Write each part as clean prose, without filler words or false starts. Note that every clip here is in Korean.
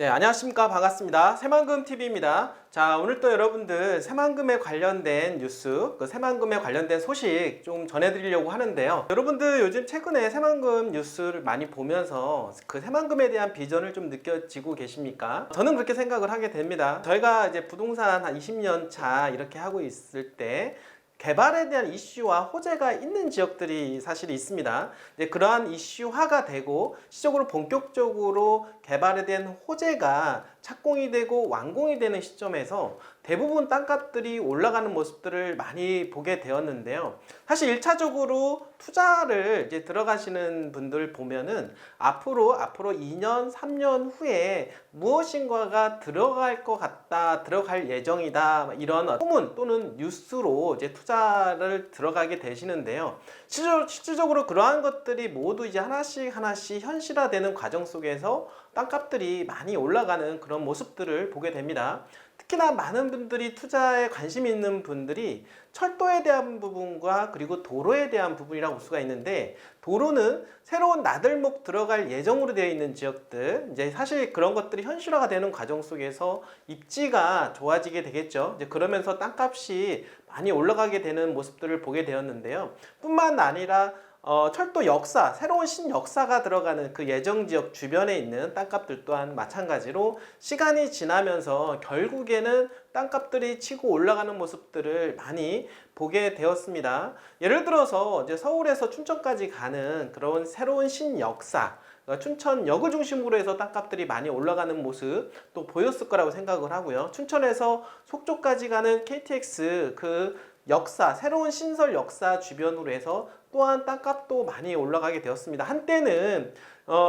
네, 안녕하십니까. 반갑습니다. 새만금TV입니다. 자, 오늘 또 여러분들 새만금에 관련된 뉴스, 새만금에 관련된 소식 좀 전해드리려고 하는데요. 여러분들 요즘 최근에 새만금 뉴스를 많이 보면서 그 새만금에 대한 비전을 좀 느껴지고 계십니까? 저는 그렇게 생각을 하게 됩니다. 저희가 이제 부동산 한 20년 차 이렇게 하고 있을 때 개발에 대한 이슈와 호재가 있는 지역들이 사실 있습니다. 이제 그러한 이슈화가 되고 시적으로 본격적으로 개발에 대한 호재가 착공이 되고 완공이 되는 시점에서 대부분 땅값들이 올라가는 모습들을 많이 보게 되었는데요. 사실 1차적으로 투자를 이제 들어가시는 분들 보면은 앞으로 2년, 3년 후에 무엇인가가 들어갈 것 같다, 들어갈 예정이다, 이런 소문 또는 뉴스로 이제 투자를 들어가게 되시는데요. 실질적으로 그러한 것들이 모두 이제 하나씩 현실화되는 과정 속에서 땅값들이 많이 올라가는 그런 모습들을 보게 됩니다. 특히나 많은 분들이 투자에 관심 있는 분들이 철도에 대한 부분과 그리고 도로에 대한 부분이라고 볼 수가 있는데, 도로는 새로운 나들목 들어갈 예정으로 되어 있는 지역들, 이제 사실 그런 것들이 현실화가 되는 과정 속에서 입지가 좋아지게 되겠죠. 이제 그러면서 땅값이 많이 올라가게 되는 모습들을 보게 되었는데요. 뿐만 아니라 철도 역사, 새로운 신역사가 들어가는 그 예정 지역 주변에 있는 땅값들 또한 마찬가지로 시간이 지나면서 결국에는 땅값들이 치고 올라가는 모습들을 많이 보게 되었습니다. 예를 들어서 이제 서울에서 춘천까지 가는 그런 새로운 신역사, 춘천역을 중심으로 해서 땅값들이 많이 올라가는 모습 또 보였을 거라고 생각을 하고요. 춘천에서 속초까지 가는 KTX 그 역사, 새로운 신설 역사 주변으로 해서 또한 땅값도 많이 올라가게 되었습니다. 한때는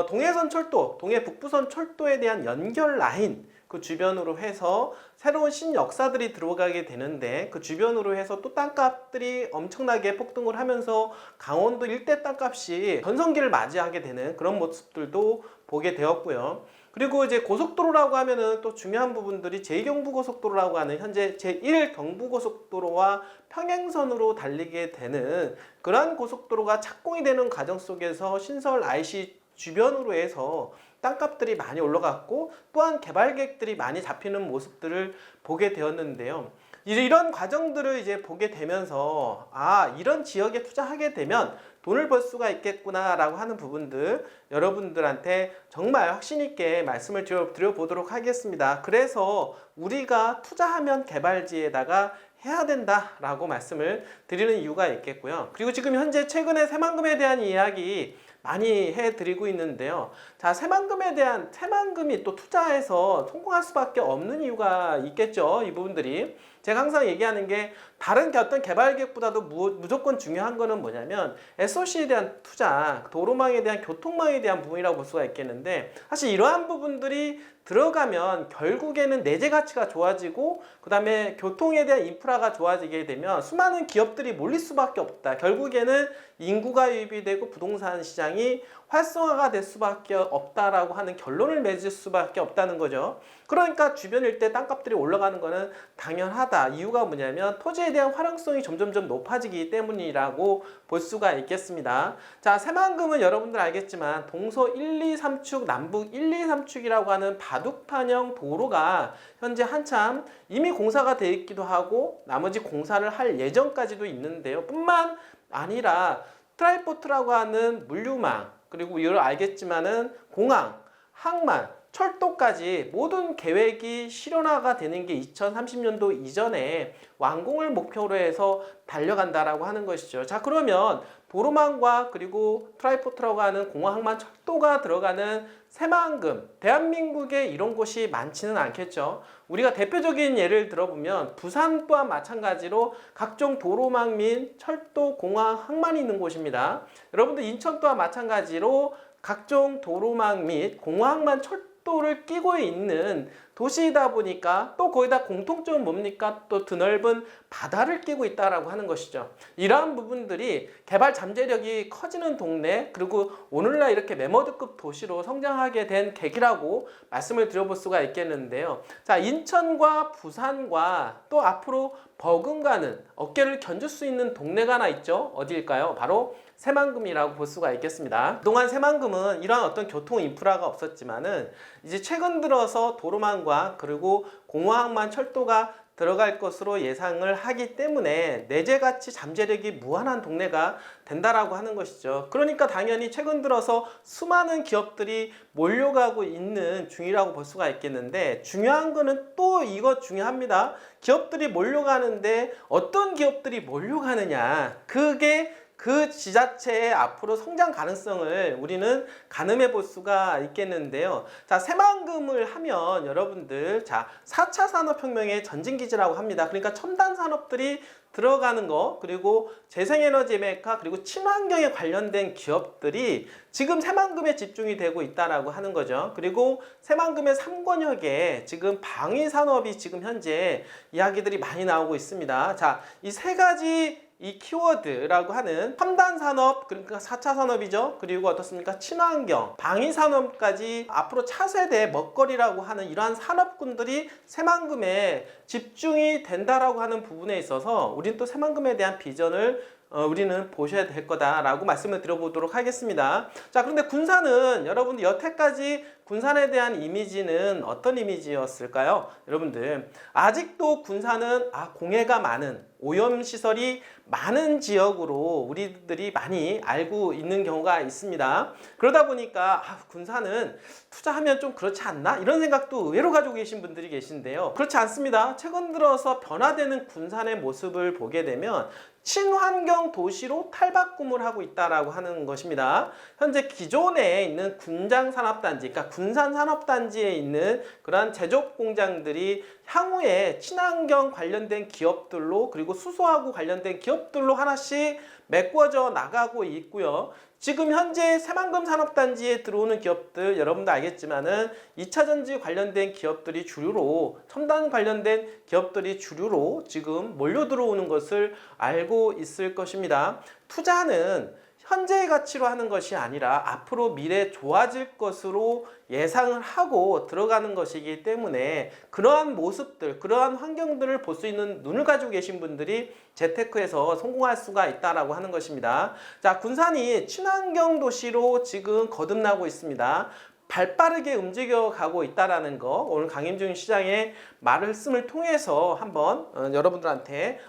동해선 철도, 동해 북부선 철도에 대한 연결 라인 그 주변으로 해서 새로운 신역사들이 들어가게 되는데, 그 주변으로 해서 또 땅값들이 엄청나게 폭등을 하면서 강원도 일대 땅값이 전성기를 맞이하게 되는 그런 모습들도 보게 되었고요. 그리고 이제 고속도로라고 하면은 또 중요한 부분들이 제2경부고속도로라고 하는 현재 제1경부고속도로와 평행선으로 달리게 되는 그러한 고속도로가 착공이 되는 과정 속에서 신설 IC 주변으로 해서 땅값들이 많이 올라갔고 또한 개발 계획들이 많이 잡히는 모습들을 보게 되었는데요. 이런 과정들을 이제 보게 되면서 이런 지역에 투자하게 되면 돈을 벌 수가 있겠구나 라고 하는 부분들 여러분들한테 정말 확신 있게 말씀을 드려보도록 하겠습니다. 그래서 우리가 투자하면 개발지에다가 해야 된다라고 말씀을 드리는 이유가 있겠고요. 그리고 지금 현재 최근에 새만금에 대한 이야기 많이 해드리고 있는데요. 자, 새만금이 또 투자해서 성공할 수밖에 없는 이유가 있겠죠. 이 부분들이. 제가 항상 얘기하는 게 다른 어떤 개발 계획보다도 무조건 중요한 거는 뭐냐면 SOC에 대한 투자, 도로망에 대한 교통망에 대한 부분이라고 볼 수가 있겠는데, 사실 이러한 부분들이 들어가면 결국에는 내재 가치가 좋아지고 그 다음에 교통에 대한 인프라가 좋아지게 되면 수많은 기업들이 몰릴 수밖에 없다. 결국에는 인구가 유입이 되고 부동산 시장이 활성화가 될 수밖에 없다라고 하는 결론을 맺을 수밖에 없다는 거죠. 그러니까 주변 일대 땅값들이 올라가는 거는 당연하다. 이유가 뭐냐면 토지에 대한 활용성이 점점점 높아지기 때문이라고 볼 수가 있겠습니다. 자, 새만금은 여러분들 알겠지만 동서 1, 2, 3축, 남북 1, 2, 3축이라고 하는 바둑판형 도로가 현재 한참 이미 공사가 되어 있기도 하고 나머지 공사를 할 예정까지도 있는데요. 뿐만 아니라 트라이포트라고 하는 물류망, 그리고 이걸 알겠지만은 공항, 항만, 철도까지 모든 계획이 실현화가 되는 게 2030년도 이전에 완공을 목표로 해서 달려간다라고 하는 것이죠. 자, 그러면 도로망과 그리고 트라이포트라고 하는 공항, 항만, 철도가 들어가는 새만금, 대한민국에 이런 곳이 많지는 않겠죠. 우리가 대표적인 예를 들어보면 부산 또한 마찬가지로 각종 도로망 및 철도, 공항, 항만이 있는 곳입니다. 여러분들 인천 또한 마찬가지로 각종 도로망 및 공항만, 철도를 끼고 있는 도시이다 보니까 또 거기다 공통점은 뭡니까? 또 드넓은 바다를 끼고 있다라고 하는 것이죠. 이러한 부분들이 개발 잠재력이 커지는 동네, 그리고 오늘날 이렇게 메머드급 도시로 성장하게 된 계기라고 말씀을 드려볼 수가 있겠는데요. 자, 인천과 부산과 또 앞으로 버금가는 어깨를 견줄 수 있는 동네가 하나 있죠. 어디일까요? 바로 새만금이라고 볼 수가 있겠습니다. 그동안 새만금은 이러한 어떤 교통 인프라가 없었지만은 이제 최근 들어서 도로망과 그리고 공허항만 철도가 들어갈 것으로 예상을 하기 때문에 내재가치 잠재력이 무한한 동네가 된다라고 하는 것이죠. 그러니까 당연히 최근 들어서 수많은 기업들이 몰려가고 있는 중이라고 볼 수가 있겠는데, 중요한 거는 또 이거 중요합니다. 기업들이 몰려가는데 어떤 기업들이 몰려가느냐, 그게 그 지자체의 앞으로 성장 가능성을 우리는 가늠해 볼 수가 있겠는데요. 자, 새만금을 하면 여러분들, 자, 4차 산업혁명의 전진기지라고 합니다. 그러니까 첨단 산업들이 들어가는 거, 그리고 재생에너지 메카, 그리고 친환경에 관련된 기업들이 지금 새만금에 집중이 되고 있다라고 하는 거죠. 그리고 새만금의 3권역에 지금 방위산업이 지금 현재 이야기들이 많이 나오고 있습니다. 자, 이 세 가지 이 키워드라고 하는 첨단 산업, 그러니까 4차 산업이죠. 그리고 어떻습니까? 친환경, 방위 산업까지 앞으로 차세대 먹거리라고 하는 이러한 산업군들이 새만금에 집중이 된다라고 하는 부분에 있어서 우리는 또 새만금에 대한 비전을 우리는 보셔야 될 거다라고 말씀을 드려보도록 하겠습니다. 자, 그런데 군산은 여러분들 여태까지 군산에 대한 이미지는 어떤 이미지였을까요? 여러분들 아직도 군산은 공해가 많은, 오염시설이 많은 지역으로 우리들이 많이 알고 있는 경우가 있습니다. 그러다 보니까 군산은 투자하면 좀 그렇지 않나? 이런 생각도 의외로 가지고 계신 분들이 계신데요. 그렇지 않습니다. 최근 들어서 변화되는 군산의 모습을 보게 되면 친환경 도시로 탈바꿈을 하고 있다라고 하는 것입니다. 현재 기존에 있는 군장산업단지, 그러니까 군산산업단지에 있는 그러한 제조업 공장들이 향후에 친환경 관련된 기업들로, 그리고 수소하고 관련된 기업들로 하나씩 메꿔져 나가고 있고요. 지금 현재 새만금 산업단지에 들어오는 기업들, 여러분도 알겠지만은 2차전지 관련된 기업들이 주류로, 첨단 관련된 기업들이 주류로 지금 몰려 들어오는 것을 알고 있을 것입니다. 투자는 현재의 가치로 하는 것이 아니라 앞으로 미래 좋아질 것으로 예상을 하고 들어가는 것이기 때문에 그러한 모습들, 그러한 환경들을 볼 수 있는 눈을 가지고 계신 분들이 재테크에서 성공할 수가 있다라고 하는 것입니다. 자, 군산이 친환경 도시로 지금 거듭나고 있습니다. 발빠르게 움직여가고 있다라는 거, 오늘 강임중 시장의 말씀을 통해서 한번 여러분들한테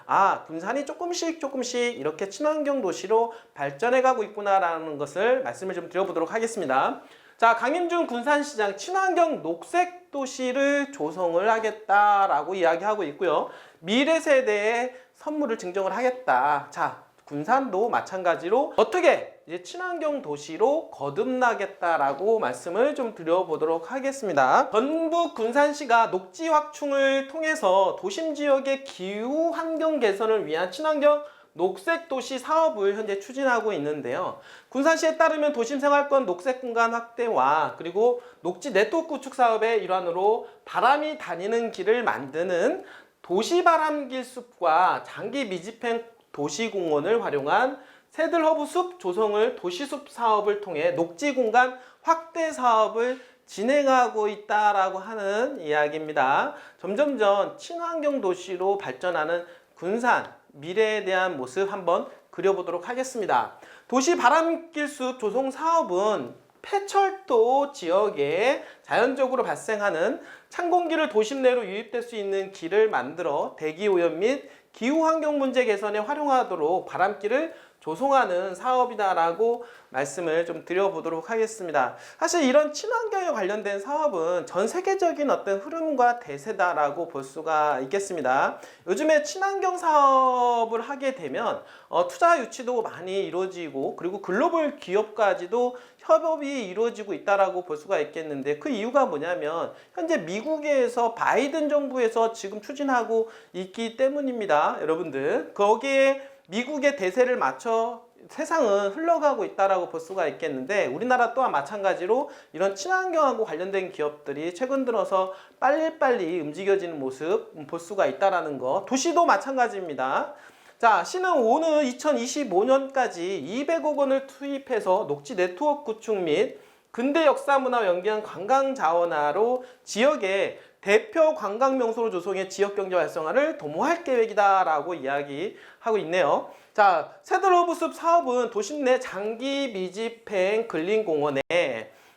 군산이 조금씩 이렇게 친환경 도시로 발전해가고 있구나라는 것을 말씀을 좀 드려보도록 하겠습니다. 자, 강임중 군산시장 친환경 녹색 도시를 조성을 하겠다라고 이야기하고 있고요. 미래 세대에 선물을 증정을 하겠다. 자, 군산도 마찬가지로 어떻게 이제 친환경 도시로 거듭나겠다라고 말씀을 좀 드려보도록 하겠습니다. 전북 군산시가 녹지 확충을 통해서 도심 지역의 기후 환경 개선을 위한 친환경 녹색 도시 사업을 현재 추진하고 있는데요. 군산시에 따르면 도심생활권 녹색 공간 확대와 그리고 녹지 네트워크 구축 사업의 일환으로 바람이 다니는 길을 만드는 도시바람길 숲과 장기 미집행 도시공원을 활용한 새들허브 숲 조성을 도시숲 사업을 통해 녹지 공간 확대 사업을 진행하고 있다라고 하는 이야기입니다. 점점점 친환경 도시로 발전하는 군산 미래에 대한 모습 한번 그려보도록 하겠습니다. 도시 바람길 숲 조성 사업은 폐철도 지역에 자연적으로 발생하는 찬 공기를 도심 내로 유입될 수 있는 길을 만들어 대기 오염 및 기후 환경 문제 개선에 활용하도록 바람길을 조성하는 사업이다라고 말씀을 좀 드려보도록 하겠습니다. 사실 이런 친환경에 관련된 사업은 전 세계적인 어떤 흐름과 대세다라고 볼 수가 있겠습니다. 요즘에 친환경 사업을 하게 되면 투자 유치도 많이 이루어지고 그리고 글로벌 기업까지도 협업이 이루어지고 있다라고 볼 수가 있겠는데, 그 이유가 뭐냐면 현재 미국에서 바이든 정부에서 지금 추진하고 있기 때문입니다. 여러분들 거기에 미국의 대세를 맞춰 세상은 흘러가고 있다라고 볼 수가 있겠는데, 우리나라 또한 마찬가지로 이런 친환경하고 관련된 기업들이 최근 들어서 빨리빨리 움직여지는 모습 볼 수가 있다라는 거. 도시도 마찬가지입니다. 자, 시는 오는 2025년까지 200억 원을 투입해서 녹지 네트워크 구축 및 근대 역사 문화와 연계한 관광 자원화로 지역에 대표 관광 명소로 조성해 지역 경제 활성화를 도모할 계획이다라고 이야기하고 있네요. 자, 새들허브숲 사업은 도심 내 장기 미집행 근린공원에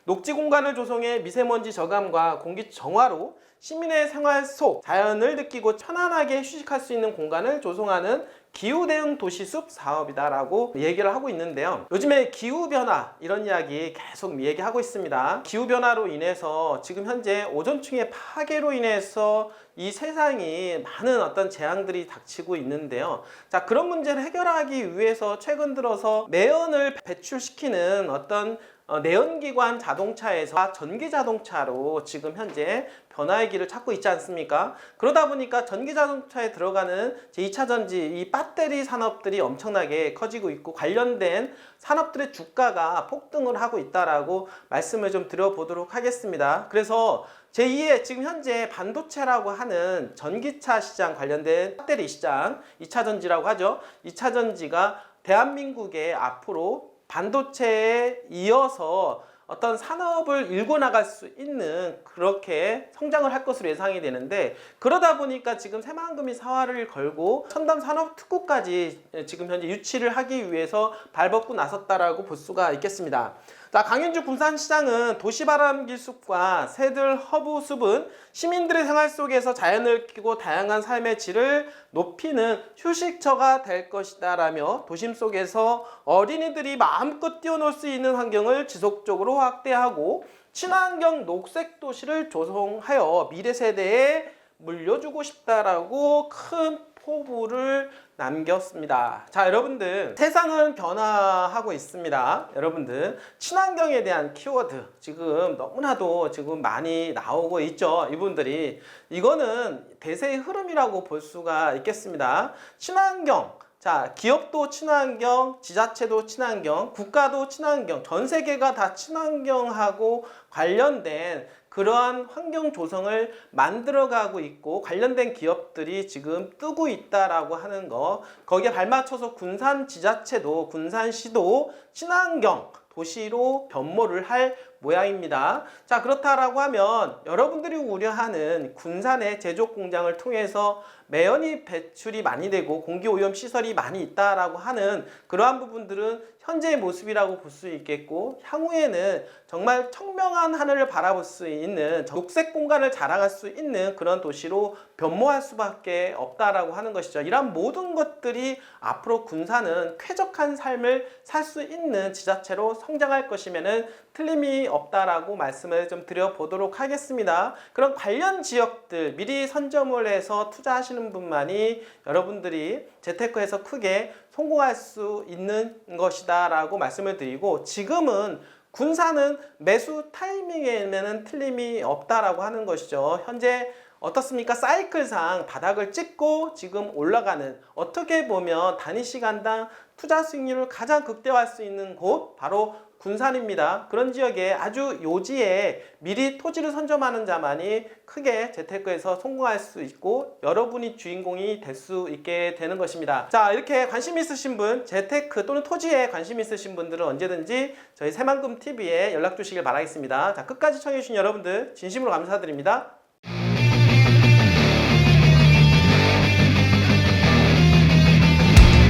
녹지 공간을 조성해 미세먼지 저감과 공기 정화로 시민의 생활 속 자연을 느끼고 편안하게 휴식할 수 있는 공간을 조성하는 기후대응 도시숲 사업이다라고 얘기를 하고 있는데요. 요즘에 기후변화 이런 이야기 계속 얘기하고 있습니다. 기후변화로 인해서 지금 현재 오존층의 파괴로 인해서 이 세상이 많은 어떤 재앙들이 닥치고 있는데요. 자, 그런 문제를 해결하기 위해서 최근 들어서 매연을 배출시키는 어떤 내연기관 자동차에서 전기자동차로 지금 현재 변화의 길을 찾고 있지 않습니까? 그러다 보니까 전기자동차에 들어가는 제2차전지 이 배터리 산업들이 엄청나게 커지고 있고 관련된 산업들의 주가가 폭등을 하고 있다라고 말씀을 좀 드려보도록 하겠습니다. 그래서 제2의 지금 현재 반도체라고 하는 전기차 시장 관련된 배터리 시장 2차전지라고 하죠. 2차전지가 대한민국의 앞으로 반도체에 이어서 어떤 산업을 일궈 나갈 수 있는 그렇게 성장을 할 것으로 예상이 되는데, 그러다 보니까 지금 새만금이 사활을 걸고 첨단 산업 특구까지 지금 현재 유치를 하기 위해서 발벗고 나섰다라고 볼 수가 있겠습니다. 자, 강윤주 군산시장은 도시바람길숲과 새들허브숲은 시민들의 생활 속에서 자연을 느끼고 다양한 삶의 질을 높이는 휴식처가 될 것이다 라며 도심 속에서 어린이들이 마음껏 뛰어놀 수 있는 환경을 지속적으로 확대하고 친환경 녹색 도시를 조성하여 미래 세대에 물려주고 싶다라고 큰 포부를 남겼습니다. 자, 여러분들 세상은 변화하고 있습니다. 여러분들 친환경에 대한 키워드 지금 너무나도 지금 많이 나오고 있죠. 이분들이 이거는 대세의 흐름이라고 볼 수가 있겠습니다. 친환경, 자, 기업도 친환경, 지자체도 친환경, 국가도 친환경, 전 세계가 다 친환경하고 관련된 그러한 환경 조성을 만들어가고 있고 관련된 기업들이 지금 뜨고 있다라고 하는 거, 거기에 발맞춰서 군산지자체도 군산시도 친환경 도시로 변모를 할 모양입니다. 자, 그렇다라고 하면 여러분들이 우려하는 군산의 제조 공장을 통해서 매연이 배출이 많이 되고 공기오염 시설이 많이 있다라고 하는 그러한 부분들은 현재의 모습이라고 볼 수 있겠고, 향후에는 정말 청명한 하늘을 바라볼 수 있는 녹색 공간을 자랑할 수 있는 그런 도시로 변모할 수밖에 없다라고 하는 것이죠. 이러한 모든 것들이 앞으로 군산은 쾌적한 삶을 살 수 있는 지자체로 성장할 것이면은 틀림이 없다라고 말씀을 좀 드려보도록 하겠습니다. 그런 관련 지역들 미리 선점을 해서 투자하시는 분만이 여러분들이 재테크에서 크게 성공할 수 있는 것이다 라고 말씀을 드리고, 지금은 군산은 매수 타이밍에는 틀림이 없다라고 하는 것이죠. 현재 어떻습니까? 사이클상 바닥을 찍고 지금 올라가는, 어떻게 보면 단위 시간당 투자 수익률을 가장 극대화할 수 있는 곳 바로 군산입니다. 그런 지역에 아주 요지에 미리 토지를 선점하는 자만이 크게 재테크에서 성공할 수 있고 여러분이 주인공이 될 수 있게 되는 것입니다. 자, 이렇게 관심 있으신 분, 재테크 또는 토지에 관심 있으신 분들은 언제든지 저희 새만금TV에 연락 주시길 바라겠습니다. 자, 끝까지 청해주신 여러분들 진심으로 감사드립니다.